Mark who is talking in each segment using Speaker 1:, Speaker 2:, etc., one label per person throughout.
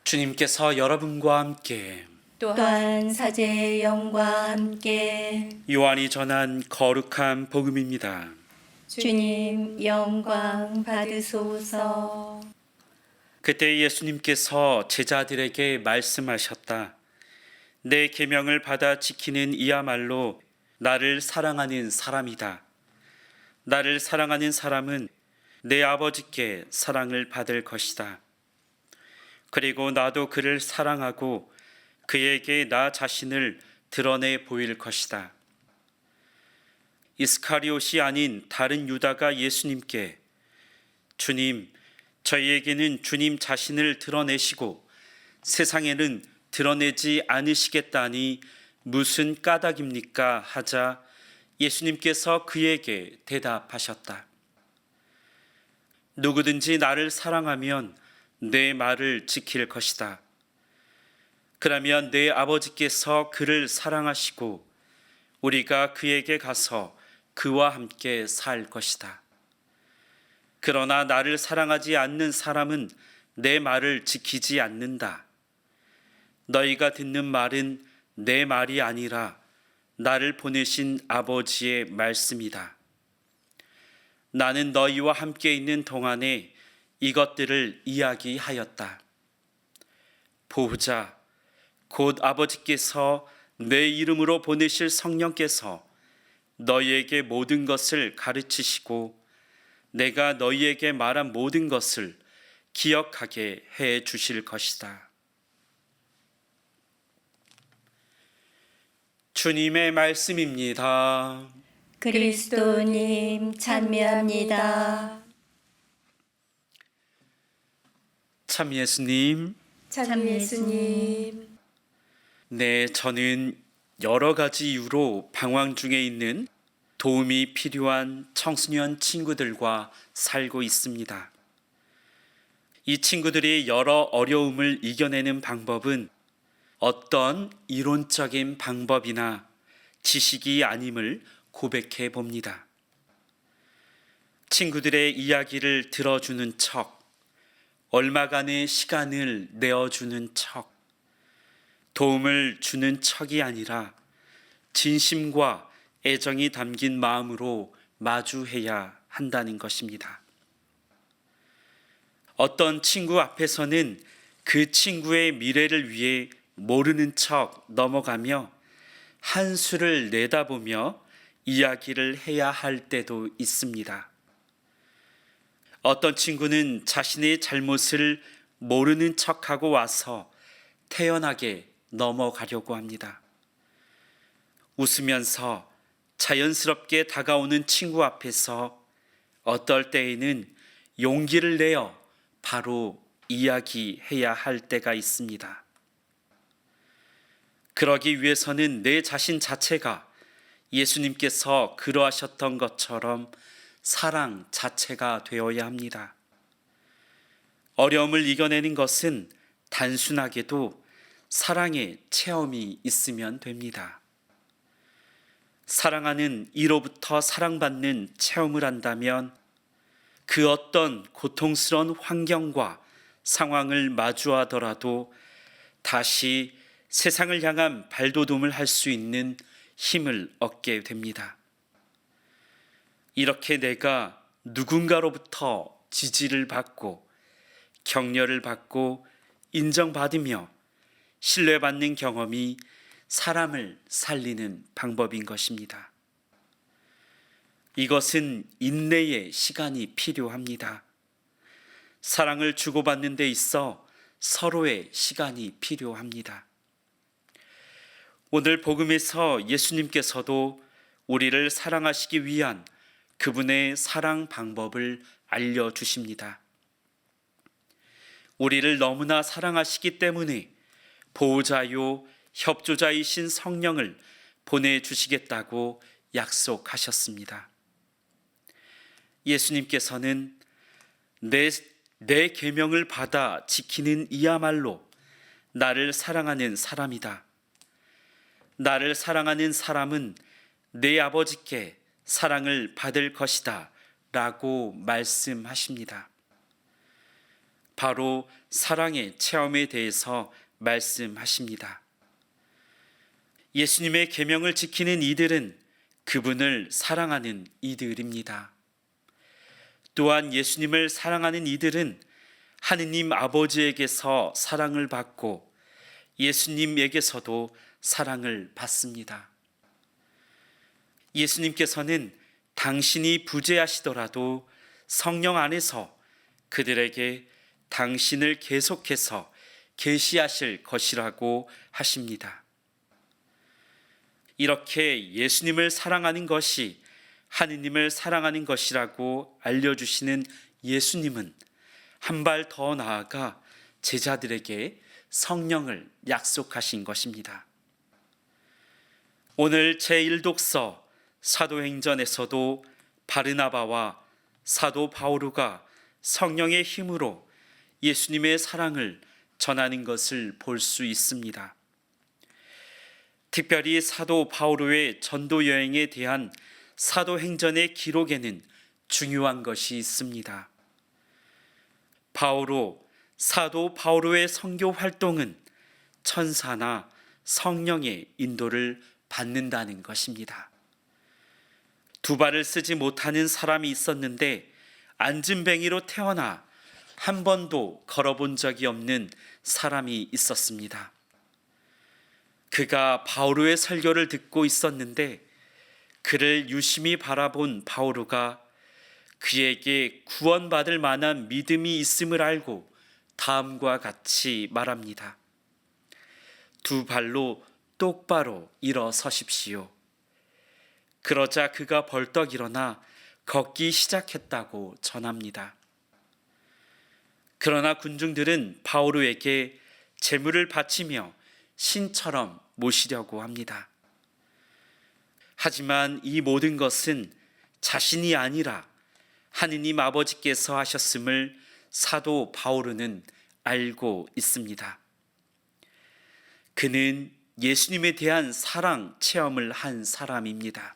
Speaker 1: 주님께서 여러분과 함께
Speaker 2: 또한 사제의 영과 함께
Speaker 1: 요한이 전한 거룩한 복음입니다.
Speaker 2: 주님 영광 받으소서.
Speaker 1: 그때 예수님께서 제자들에게 말씀하셨다. 내 계명을 받아 지키는 이야말로 나를 사랑하는 사람이다. 나를 사랑하는 사람은 내 아버지께 사랑을 받을 것이다. 그리고 나도 그를 사랑하고 그에게 나 자신을 드러내 보일 것이다. 이스카리옷이 아닌 다른 유다가 예수님께 주님, 저희에게는 주님 자신을 드러내시고 세상에는 드러내지 않으시겠다니 무슨 까닭입니까? 하자 예수님께서 그에게 대답하셨다. 누구든지 나를 사랑하면 내 말을 지킬 것이다. 그러면 내 아버지께서 그를 사랑하시고 우리가 그에게 가서 그와 함께 살 것이다. 그러나 나를 사랑하지 않는 사람은 내 말을 지키지 않는다. 너희가 듣는 말은 내 말이 아니라 나를 보내신 아버지의 말씀이다. 나는 너희와 함께 있는 동안에 이것들을 이야기하였다. 보자, 곧 아버지께서 내 이름으로 보내실 성령께서 너희에게 모든 것을 가르치시고 내가 너희에게 말한 모든 것을 기억하게 해 주실 것이다. 주님의 말씀입니다.
Speaker 2: 그리스도님 찬미합니다.
Speaker 1: 참 예수님,
Speaker 2: 참 예수님.
Speaker 1: 네, 저는 여러 가지 이유로 방황 중에 있는 도움이 필요한 청소년 친구들과 살고 있습니다. 이 친구들이 여러 어려움을 이겨내는 방법은 어떤 이론적인 방법이나 지식이 아님을 고백해 봅니다. 친구들의 이야기를 들어주는 척, 얼마간의 시간을 내어주는 척, 도움을 주는 척이 아니라 진심과 애정이 담긴 마음으로 마주해야 한다는 것입니다. 어떤 친구 앞에서는 그 친구의 미래를 위해 모르는 척 넘어가며 한수를 내다보며 이야기를 해야 할 때도 있습니다. 어떤 친구는 자신의 잘못을 모르는 척하고 와서 태연하게 넘어가려고 합니다. 웃으면서 자연스럽게 다가오는 친구 앞에서 어떨 때에는 용기를 내어 바로 이야기해야 할 때가 있습니다. 그러기 위해서는 내 자신 자체가 예수님께서 그러하셨던 것처럼 사랑 자체가 되어야 합니다. 어려움을 이겨내는 것은 단순하게도 사랑의 체험이 있으면 됩니다. 사랑하는 이로부터 사랑받는 체험을 한다면 그 어떤 고통스러운 환경과 상황을 마주하더라도 다시 세상을 향한 발돋움을 할 수 있는 힘을 얻게 됩니다. 이렇게 내가 누군가로부터 지지를 받고 격려를 받고 인정받으며 신뢰받는 경험이 사람을 살리는 방법인 것입니다. 이것은 인내의 시간이 필요합니다. 사랑을 주고받는 데 있어 서로의 시간이 필요합니다. 오늘 복음에서 예수님께서도 우리를 사랑하시기 위한 그분의 사랑 방법을 알려주십니다. 우리를 너무나 사랑하시기 때문에 보호자요 협조자이신 성령을 보내주시겠다고 약속하셨습니다. 예수님께서는 내 계명을 받아 지키는 이야말로 나를 사랑하는 사람이다. 나를 사랑하는 사람은 내 아버지께 사랑을 받을 것이다 라고 말씀하십니다. 바로 사랑의 체험에 대해서 말씀하십니다. 예수님의 계명을 지키는 이들은 그분을 사랑하는 이들입니다. 또한 예수님을 사랑하는 이들은 하느님 아버지에게서 사랑을 받고 예수님에게서도 사랑을 받습니다. 예수님께서는 당신이 부재하시더라도 성령 안에서 그들에게 당신을 계속해서 계시하실 것이라고 하십니다. 이렇게 예수님을 사랑하는 것이 하느님을 사랑하는 것이라고 알려주시는 예수님은 한 발 더 나아가 제자들에게 성령을 약속하신 것입니다. 오늘 제1독서 사도행전에서도 바르나바와 사도 바오로가 성령의 힘으로 예수님의 사랑을 전하는 것을 볼 수 있습니다. 특별히 사도 바오로의 전도 여행에 대한 사도행전의 기록에는 중요한 것이 있습니다. 사도 바오로의 선교 활동은 천사나 성령의 인도를 받는다는 것입니다. 두 발을 쓰지 못하는 사람이 있었는데 안진뱅이로 태어나 한 번도 걸어본 적이 없는 사람이 있었습니다. 그가 바오로의 설교를 듣고 있었는데 그를 유심히 바라본 바오로가 그에게 구원받을 만한 믿음이 있음을 알고 다음과 같이 말합니다. 두 발로 똑바로 일어서십시오. 그러자 그가 벌떡 일어나 걷기 시작했다고 전합니다. 그러나 군중들은 바오로에게 제물을 바치며 신처럼 모시려고 합니다. 하지만 이 모든 것은 자신이 아니라 하느님 아버지께서 하셨음을 사도 바오로는 알고 있습니다. 그는 예수님에 대한 사랑 체험을 한 사람입니다.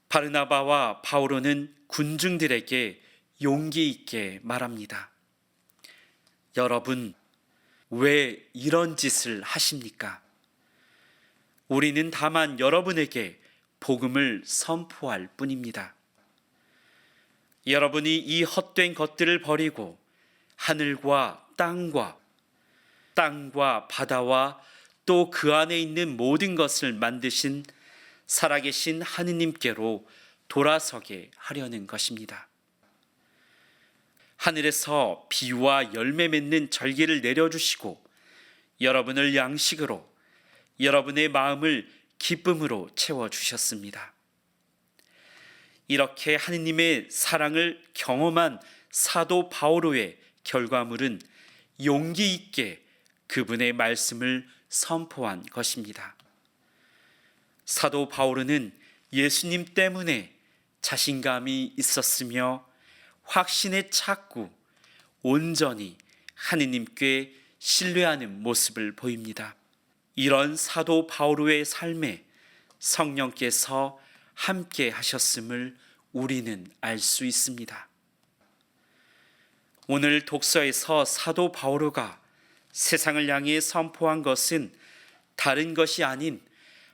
Speaker 1: 바르나바와 바오로는 군중들에게 용기 있게 말합니다. 여러분, 왜 이런 짓을 하십니까? 우리는 다만 여러분에게 복음을 선포할 뿐입니다. 여러분이 이 헛된 것들을 버리고 하늘과 땅과 바다와 또 그 안에 있는 모든 것을 만드신 살아계신 하느님께로 돌아서게 하려는 것입니다. 하늘에서 비와 열매 맺는 절기를 내려주시고 여러분을 양식으로, 여러분의 마음을 기쁨으로 채워주셨습니다. 이렇게 하느님의 사랑을 경험한 사도 바오로의 결과물은 용기 있게 그분의 말씀을 선포한 것입니다. 사도 바오로는 예수님 때문에 자신감이 있었으며 확신에 찼고 온전히 하느님께 신뢰하는 모습을 보입니다. 이런 사도 바오로의 삶에 성령께서 함께 하셨음을 우리는 알 수 있습니다. 오늘 독서에서 사도 바오로가 세상을 향해 선포한 것은 다른 것이 아닌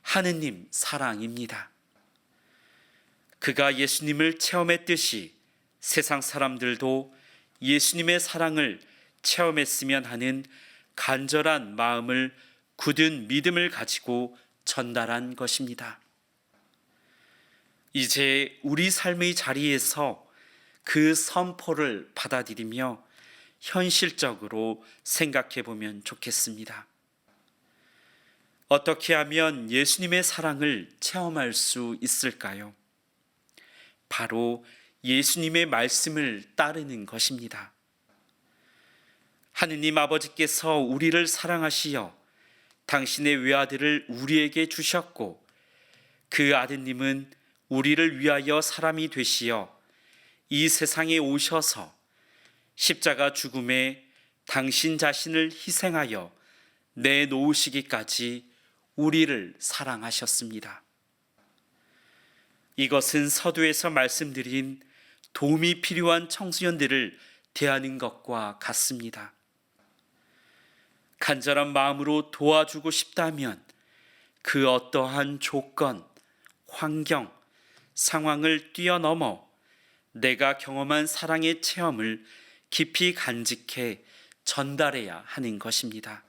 Speaker 1: 하느님 사랑입니다. 그가 예수님을 체험했듯이 세상 사람들도 예수님의 사랑을 체험했으면 하는 간절한 마음을 굳은 믿음을 가지고 전달한 것입니다. 이제 우리 삶의 자리에서 그 선포를 받아들이며 현실적으로 생각해 보면 좋겠습니다. 어떻게 하면 예수님의 사랑을 체험할 수 있을까요? 바로 예수님의 말씀을 따르는 것입니다. 하느님 아버지께서 우리를 사랑하시어 당신의 외아들을 우리에게 주셨고 그 아드님은 우리를 위하여 사람이 되시어 이 세상에 오셔서 십자가 죽음에 당신 자신을 희생하여 내놓으시기까지 우리를 사랑하셨습니다. 이것은 서두에서 말씀드린 도움이 필요한 청소년들을 대하는 것과 같습니다. 간절한 마음으로 도와주고 싶다면 그 어떠한 조건, 환경, 상황을 뛰어넘어 내가 경험한 사랑의 체험을 깊이 간직해 전달해야 하는 것입니다.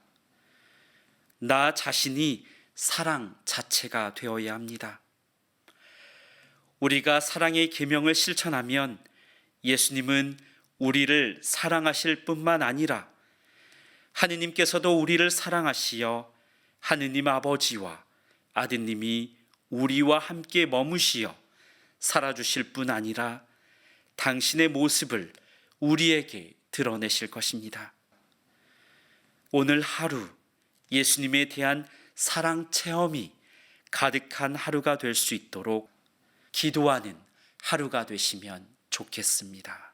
Speaker 1: 나 자신이 사랑 자체가 되어야 합니다. 우리가 사랑의 계명을 실천하면 예수님은 우리를 사랑하실 뿐만 아니라 하느님께서도 우리를 사랑하시어 하느님 아버지와 아드님이 우리와 함께 머무시어 살아주실 뿐 아니라 당신의 모습을 우리에게 드러내실 것입니다. 오늘 하루 예수님에 대한 사랑 체험이 가득한 하루가 될 수 있도록 기도하는 하루가 되시면 좋겠습니다.